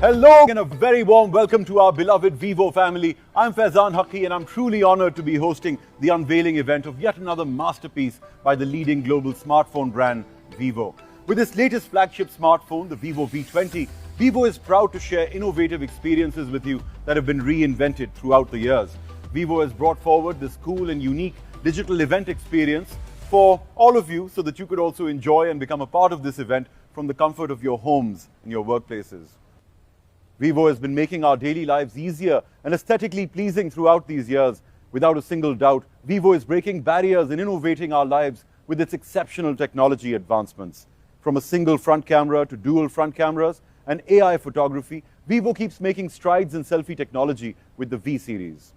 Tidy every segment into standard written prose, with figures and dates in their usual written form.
Hello and a very warm welcome to our beloved Vivo family. I'm Faizan Haqi and I'm truly honored to be hosting the unveiling event of yet another masterpiece by the leading global smartphone brand Vivo. With its latest flagship smartphone, the Vivo V20, Vivo is proud to share innovative experiences with you that have been reinvented throughout the years. Vivo has brought forward this cool and unique digital event experience for all of you so that you could also enjoy and become a part of this event from the comfort of your homes and your workplaces. Vivo has been making our daily lives easier and aesthetically pleasing throughout these years. Without a single doubt, Vivo is breaking barriers and innovating our lives with its exceptional technology advancements. From a single front camera to dual front cameras and AI photography, Vivo keeps making strides in selfie technology with the V series.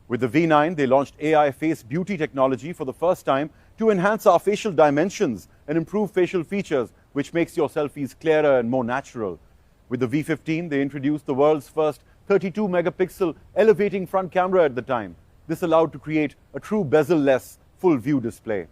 With the V9, they launched AI face beauty technology for the first time to enhance our facial dimensions and improve facial features, which makes your selfies clearer and more natural. With the V15, they introduced the world's first 32-megapixel elevating front camera at the time. This allowed to create a true bezel-less full-view display.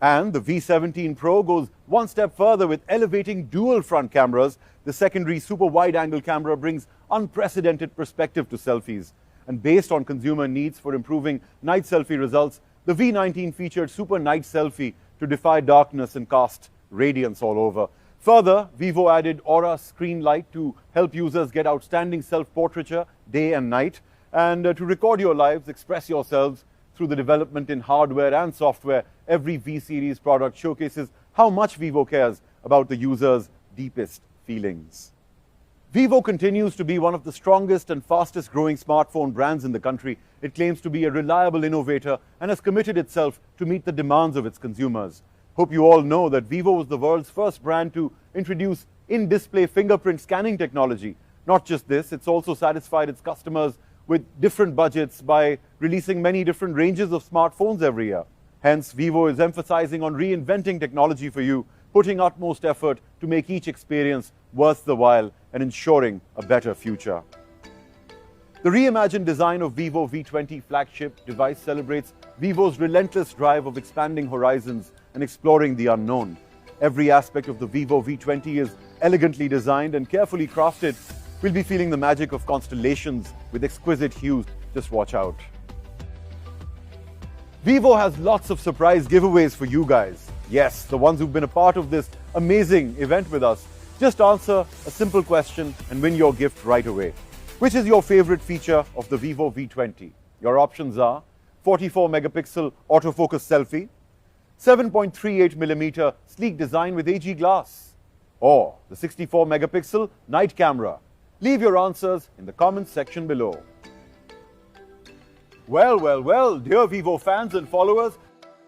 And the V17 Pro goes one step further with elevating dual front cameras. The secondary super wide-angle camera brings unprecedented perspective to selfies. And based on consumer needs for improving night selfie results, the V19 featured Super Night Selfie to defy darkness and cast radiance all over. Further, Vivo added Aura screen light to help users get outstanding self-portraiture day and night, and to record your lives, express yourselves through the development in hardware and software. Every V-series product showcases how much Vivo cares about the user's deepest feelings. Vivo continues to be one of the strongest and fastest growing smartphone brands in the country. It claims to be a reliable innovator and has committed itself to meet the demands of its consumers. Hope you all know that Vivo was the world's first brand to introduce in-display fingerprint scanning technology. Not just this, it's also satisfied its customers with different budgets by releasing many different ranges of smartphones every year. Hence, Vivo is emphasizing on reinventing technology for you, putting utmost effort to make each experience worth the while and ensuring a better future. The reimagined design of Vivo V20 flagship device celebrates Vivo's relentless drive of expanding horizons and exploring the unknown. Every aspect of the Vivo V20 is elegantly designed and carefully crafted. We'll be feeling the magic of constellations with exquisite hues. Just watch out. Vivo has lots of surprise giveaways for you guys. Yes, the ones who've been a part of this amazing event with us. Just answer a simple question and win your gift right away. Which is your favorite feature of the Vivo V20? Your options are 44-megapixel autofocus selfie, 7.38mm sleek design with AG glass, or the 64-megapixel night camera. Leave your answers in the comments section below. Well, dear Vivo fans and followers,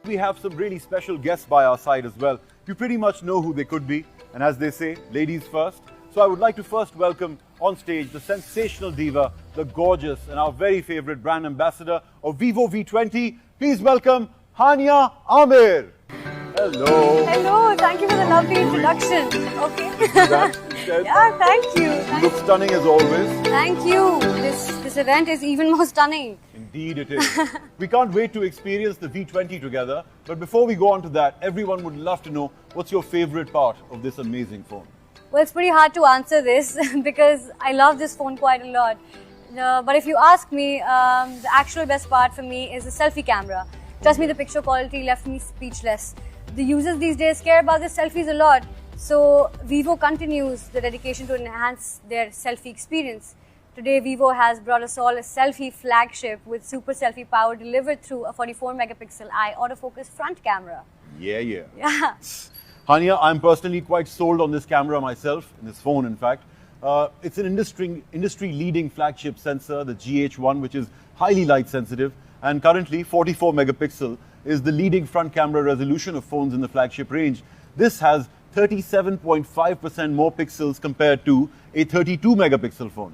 we have some really special guests by our side as well. You pretty much know who they could be, and as they say, ladies first. So I would like to first welcome on stage the sensational diva, the gorgeous and our very favorite brand ambassador of Vivo V20. Please welcome Hania Amir. Hello. Hello, thank you for the lovely introduction. Okay. Yeah, thank you. You look stunning as always. Thank you. This event is even more stunning. Indeed it is. We can't wait to experience the V20 together. But before we go on to that, everyone would love to know what's your favorite part of this amazing phone? Well, it's pretty hard to answer this because I love this phone quite a lot. But if you ask me, the actual best part for me is the selfie camera. Trust me, the picture quality left me speechless. The users these days care about their selfies a lot. So Vivo continues the dedication to enhance their selfie experience. Today, Vivo has brought us all a selfie flagship with super selfie power delivered through a 44-megapixel autofocus front camera. Yeah. Yeah. Hania, I'm personally quite sold on this camera myself, in this phone in fact. It's an industry-leading flagship sensor, the GH1, which is highly light sensitive, and currently 44 megapixel is the leading front camera resolution of phones in the flagship range. This has 37.5% more pixels compared to a 32 megapixel phone.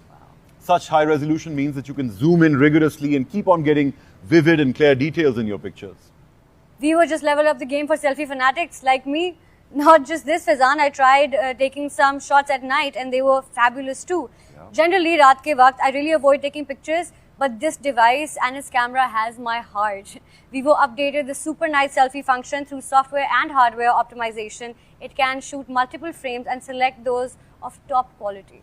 Wow. Such high resolution means that you can zoom in rigorously and keep on getting vivid and clear details in your pictures. Vivo just leveled up the game for selfie fanatics like me. Not just this, Faizan, I tried taking some shots at night and they were fabulous too. Yeah. Generally, raat ke waqt, I really avoid taking pictures, but this device and its camera has my heart. Vivo updated the Super Night Selfie function through software and hardware optimization, it can shoot multiple frames and select those of top quality.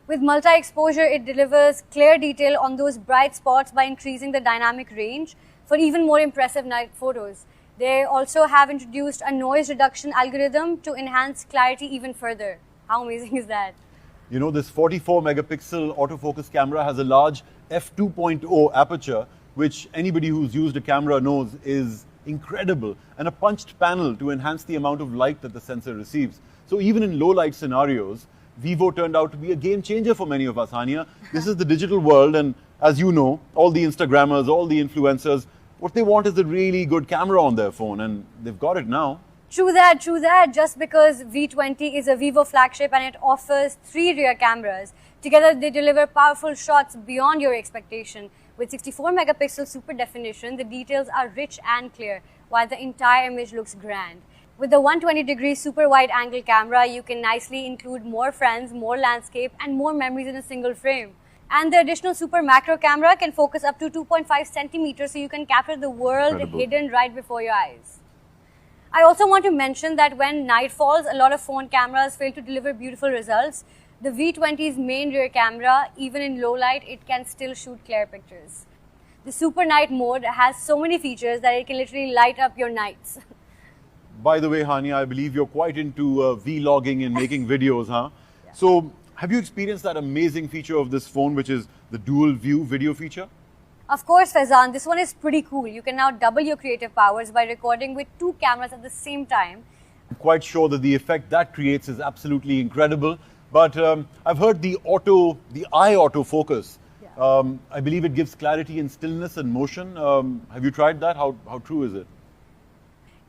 With multi-exposure, it delivers clear detail on those bright spots by increasing the dynamic range for even more impressive night photos. They also have introduced a noise reduction algorithm to enhance clarity even further. How amazing is that? You know, this 44 megapixel autofocus camera has a large f2.0 aperture, which anybody who's used a camera knows is incredible, and a punched panel to enhance the amount of light that the sensor receives. So even in low light scenarios, Vivo turned out to be a game changer for many of us, Hania. This is the digital world, and as you know, all the Instagrammers, all the influencers, what they want is a really good camera on their phone, and they've got it now. True that, true that. Just because V20 is a Vivo flagship and it offers 3 rear cameras, together they deliver powerful shots beyond your expectation. With 64 megapixel super definition, the details are rich and clear, while the entire image looks grand. With the 120-degree super wide angle camera, you can nicely include more friends, more landscape, and more memories in a single frame. And the additional super macro camera can focus up to 2.5 centimeters, so you can capture the world hidden right before your eyes. I also want to mention that when night falls, a lot of phone cameras fail to deliver beautiful results. The V20's main rear camera, even in low light, it can still shoot clear pictures. The super night mode has so many features that it can literally light up your nights. By the way, Hania, I believe you're quite into vlogging and making videos, huh? Yeah. So, have you experienced that amazing feature of this phone, which is the dual view video feature? Of course, Faizan, this one is pretty cool. You can now double your creative powers by recording with 2 cameras at the same time. I'm quite sure that the effect that creates is absolutely incredible. But I've heard the eye autofocus. Yeah. I believe it gives clarity in stillness and motion. Have you tried that? How true is it?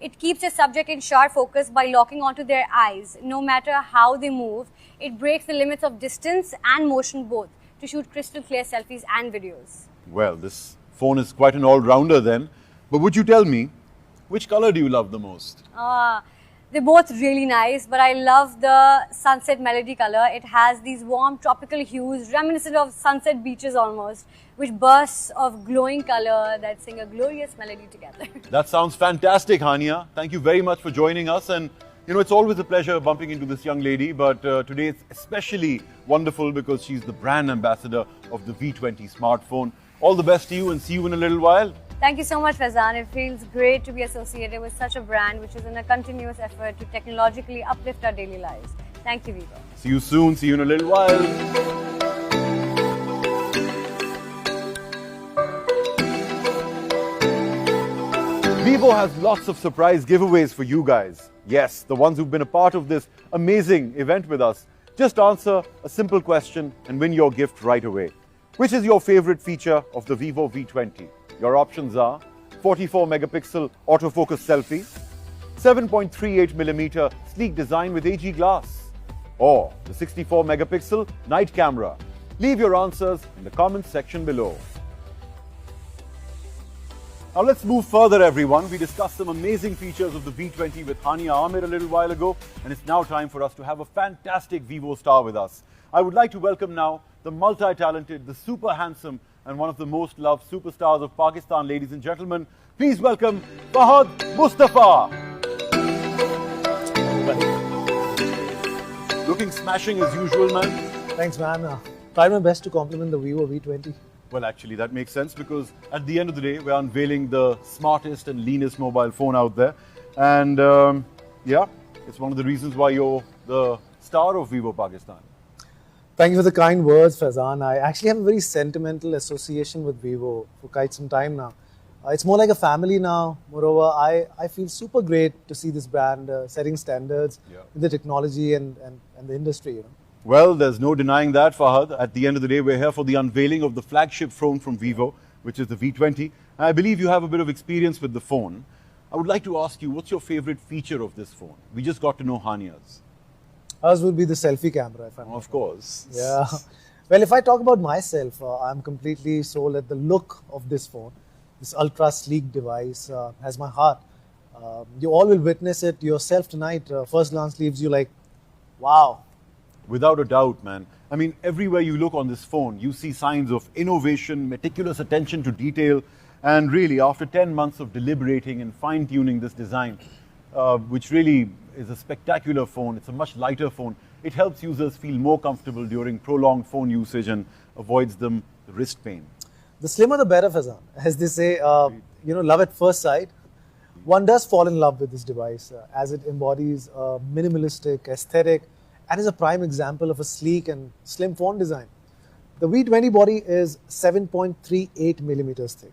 It keeps the subject in sharp focus by locking onto their eyes. No matter how they move, it breaks the limits of distance and motion both to shoot crystal clear selfies and videos. Well, this phone is quite an all-rounder then. But would you tell me, which color do you love the most? They're both really nice, but I love the sunset melody color. It has these warm tropical hues, reminiscent of sunset beaches almost, which bursts of glowing color that sing a glorious melody together. That sounds fantastic, Hania. Thank you very much for joining us. And you know, it's always a pleasure bumping into this young lady, but today it's especially wonderful because she's the brand ambassador of the V20 smartphone. All the best to you and see you in a little while. Thank you so much, Faizan. It feels great to be associated with such a brand which is in a continuous effort to technologically uplift our daily lives. Thank you, Vivo. See you soon. See you in a little while. Vivo has lots of surprise giveaways for you guys. Yes, the ones who've been a part of this amazing event with us. Just answer a simple question and win your gift right away. Which is your favorite feature of the Vivo V20? Your options are 44 megapixel autofocus selfie, 7.38mm sleek design with AG glass, or the 64 megapixel night camera. Leave your answers in the comments section below. Now let's move further, everyone. We discussed some amazing features of the V20 with Hania Ahmed a little while ago, and it's now time for us to have a fantastic Vivo star with us. I would like to welcome now the multi-talented, the super handsome, and one of the most loved superstars of Pakistan, ladies and gentlemen. Please welcome Fahad Mustafa. Looking smashing as usual, man. Thanks, man. Tried my best to compliment the Vivo V20. Well, actually, that makes sense because at the end of the day, we're unveiling the smartest and leanest mobile phone out there. And yeah, it's one of the reasons why you're the star of Vivo Pakistan. Thank you for the kind words, Faizan. I actually have a very sentimental association with Vivo for quite some time now. It's more like a family now. Moreover, I feel super great to see this brand setting standards in the technology and the industry. You know. Well, there's no denying that, Fahad. At the end of the day, we're here for the unveiling of the flagship phone from Vivo, which is the V20. And I believe you have a bit of experience with the phone. I would like to ask you, what's your favorite feature of this phone? We just got to know Hania's. Ours would be the selfie camera, if I'm Of course. Yeah. Well, if I talk about myself, I'm completely sold at the look of this phone. This ultra sleek device has my heart. You all will witness it yourself tonight. First glance leaves you like, wow. Without a doubt, man. I mean, everywhere you look on this phone, you see signs of innovation, meticulous attention to detail, and really, after 10 months of deliberating and fine-tuning this design, which really is a spectacular phone. It's a much lighter phone. It helps users feel more comfortable during prolonged phone usage and avoids them wrist pain. The slimmer the better, Fazan. As they say, love at first sight. One does fall in love with this device as it embodies a minimalistic aesthetic and is a prime example of a sleek and slim phone design. The V20 body is 7.38 millimeters thick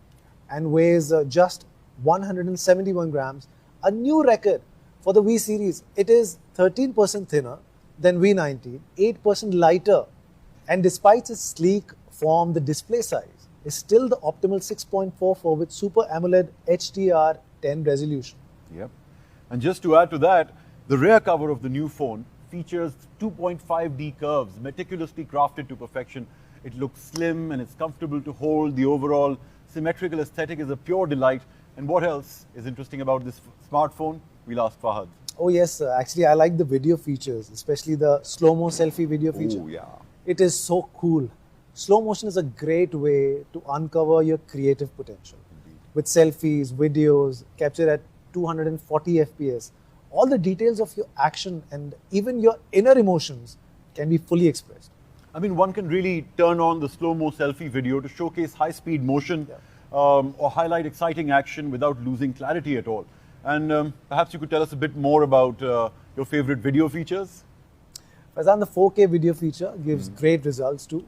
and weighs just 171 grams, a new record for the V series. It is 13% thinner than V19, 8% lighter, and despite its sleek form, the display size is still the optimal 6.44 with Super Amoled HDR10 resolution. Yep. And just to add to that, the rear cover of the new phone features 2.5D curves meticulously crafted to perfection. It looks slim and it's comfortable to hold. The overall symmetrical aesthetic is a pure delight. And what else is interesting about this smartphone? We'll ask Fahad. Oh yes, actually I like the video features, especially the slow-mo selfie video feature. Oh yeah. It is so cool. Slow motion is a great way to uncover your creative potential. Indeed. With selfies, videos captured at 240 FPS, all the details of your action and even your inner emotions can be fully expressed. I mean, one can really turn on the slow-mo selfie video to showcase high-speed motion or highlight exciting action without losing clarity at all. And perhaps you could tell us a bit more about your favorite video features? Fazan, the 4K video feature gives great results too.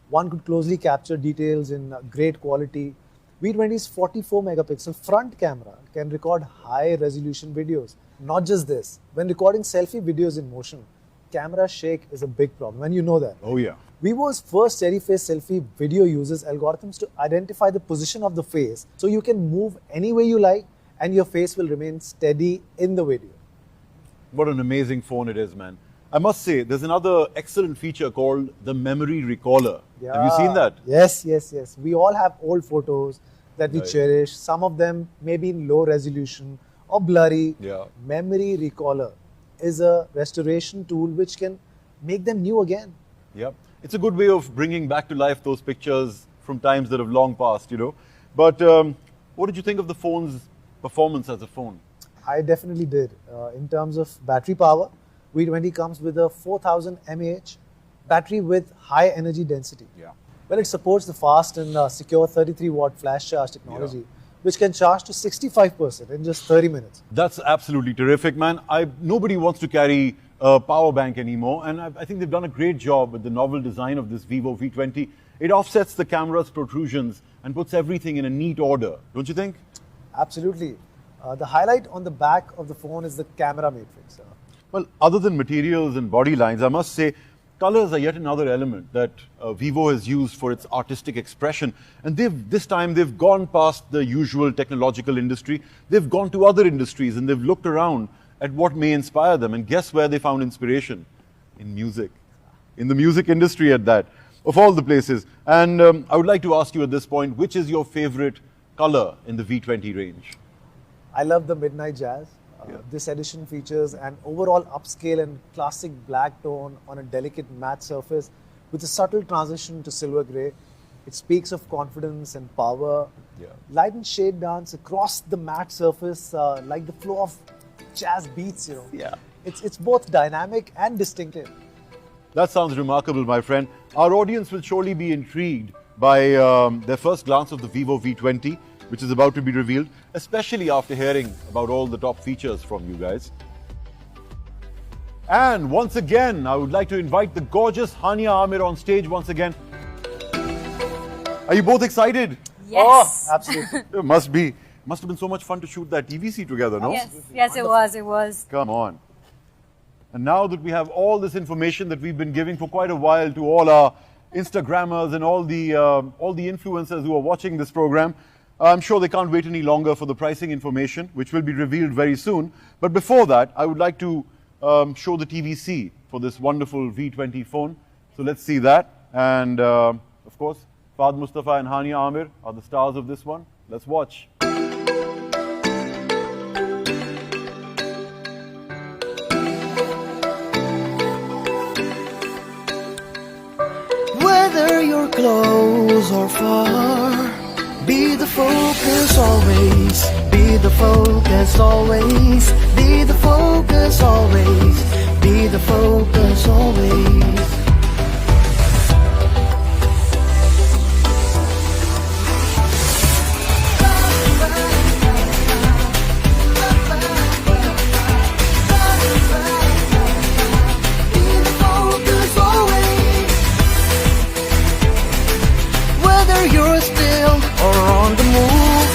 One could closely capture details in great quality. V20's 44 megapixel front camera can record high resolution videos. Not just this, when recording selfie videos in motion, camera shake is a big problem, and you know that. Oh yeah. Vivo's first steady face selfie video uses algorithms to identify the position of the face so you can move any way you like and your face will remain steady in the video. What an amazing phone it is, man. I must say, there's another excellent feature called the memory recaller. Yeah. Have you seen that? Yes, yes, yes. We all have old photos that we Right. cherish. Some of them may be in low resolution or blurry. Yeah. Memory recaller is a restoration tool which can make them new again. Yep. It's a good way of bringing back to life those pictures from times that have long passed, you know. But what did you think of the phone's performance as a phone? I definitely did. In terms of battery power, V20 comes with a 4000 mAh battery with high energy density. Yeah. Well, it supports the fast and secure 33 watt flash charge technology, which can charge to 65% in just 30 minutes. That's absolutely terrific, man. Nobody wants to carry a power bank anymore, and I think they've done a great job with the novel design of this Vivo V20. It offsets the camera's protrusions and puts everything in a neat order, don't you think? Absolutely. The highlight on the back of the phone is the camera matrix. Well, other than materials and body lines, I must say, colors are yet another element that Vivo has used for its artistic expression. And this time they've gone past the usual technological industry. They've gone to other industries and they've looked around at what may inspire them. And guess where they found inspiration? In music. In the music industry at that, of all the places. And I would like to ask you at this point, which is your favorite color in the V20 range? I love the Midnight Jazz. This edition features an overall upscale and classic black tone on a delicate matte surface with a subtle transition to silver grey. It speaks of confidence and power. Yeah. Light and shade dance across the matte surface like the flow of jazz beats, you know. Yeah. It's both dynamic and distinctive. That sounds remarkable, my friend. Our audience will surely be intrigued by their first glance of the Vivo V20, which is about to be revealed, especially after hearing about all the top features from you guys. And once again, I would like to invite the gorgeous Hania Amir on stage once again. Are you both excited? Yes. Oh, absolutely. It must be. Must have been so much fun to shoot that TVC together, no? Yes, it was. Come on. And now that we have all this information that we've been giving for quite a while to all our Instagrammers and all the influencers who are watching this program, I'm sure they can't wait any longer for the pricing information, which will be revealed very soon. But before that, I would like to show the TVC for this wonderful V20 phone. So let's see that. And of course, Fahad Mustafa and Hania Amir are the stars of this one. Let's watch. Whether you're close or far, be the focus always, be Be the focus always. Be the focus always. Be the focus always. You're still or on the move.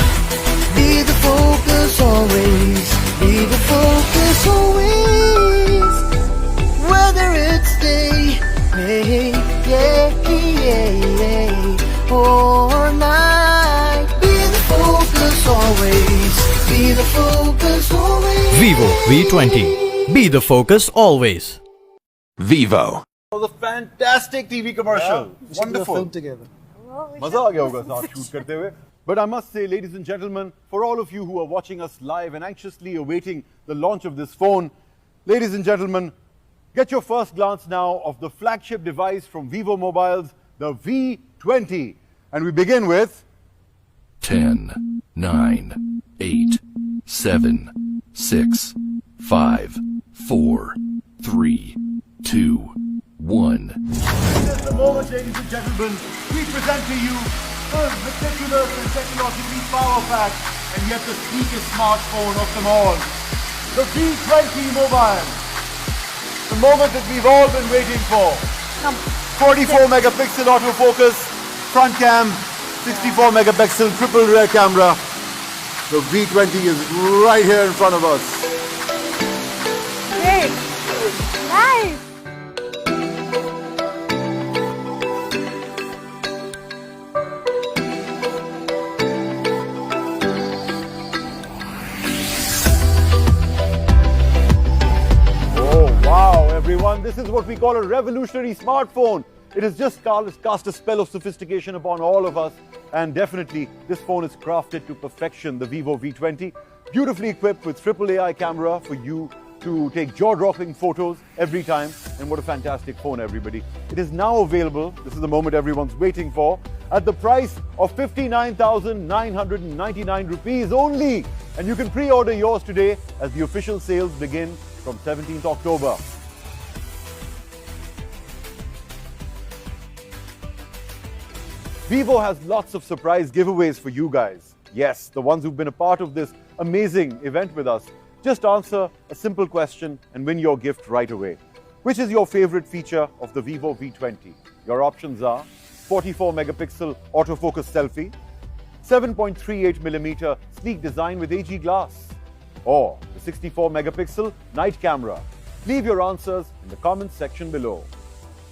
Be the focus always. Be the focus always. Whether it's day, or night. Be the focus always. Be the focus always. Vivo V20. Be the focus always. Vivo. It was a fantastic TV commercial. We should do a Wonderful. film together. मजा आ गया होगा साथ shoot करते हुए. But I must say, ladies and gentlemen, for all of you who are watching us live and anxiously awaiting the launch of this phone, ladies and gentlemen, get your first glance now of the flagship device from Vivo Mobiles, the V20. And we begin with 10, 9, 8, 7, 6, 5, 4, 3, 2, 1. This is the moment, ladies and gentlemen, we present to you the meticulous and technologically power-packed and yet the sleekest smartphone of them all, the V20 Mobile. The moment that we've all been waiting for. 44 megapixel autofocus, front cam, 64 megapixel triple rear camera. The V20 is right here in front of us. Great. Nice. Everyone, this is what we call a revolutionary smartphone. It has just cast a spell of sophistication upon all of us, and definitely this phone is crafted to perfection, the Vivo V20, beautifully equipped with triple AI camera for you to take jaw-dropping photos every time. And what a fantastic phone, everybody. It is now available, this is the moment everyone's waiting for, at the price of 59,999 rupees only. And you can pre-order yours today as the official sales begin from 17th October. Vivo has lots of surprise giveaways for you guys. Yes, the ones who've been a part of this amazing event with us. Just answer a simple question and win your gift right away. Which is your favorite feature of the Vivo V20? Your options are 44 megapixel autofocus selfie, 7.38mm sleek design with AG glass, or the 64 megapixel night camera. Leave your answers in the comments section below.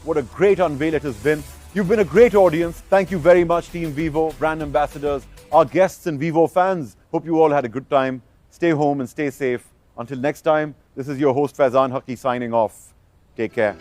What a great unveil it has been. You've been a great audience. Thank you very much, Team Vivo, brand ambassadors, our guests and Vivo fans. Hope you all had a good time. Stay home and stay safe. Until next time, this is your host Faizan Haqi signing off. Take care.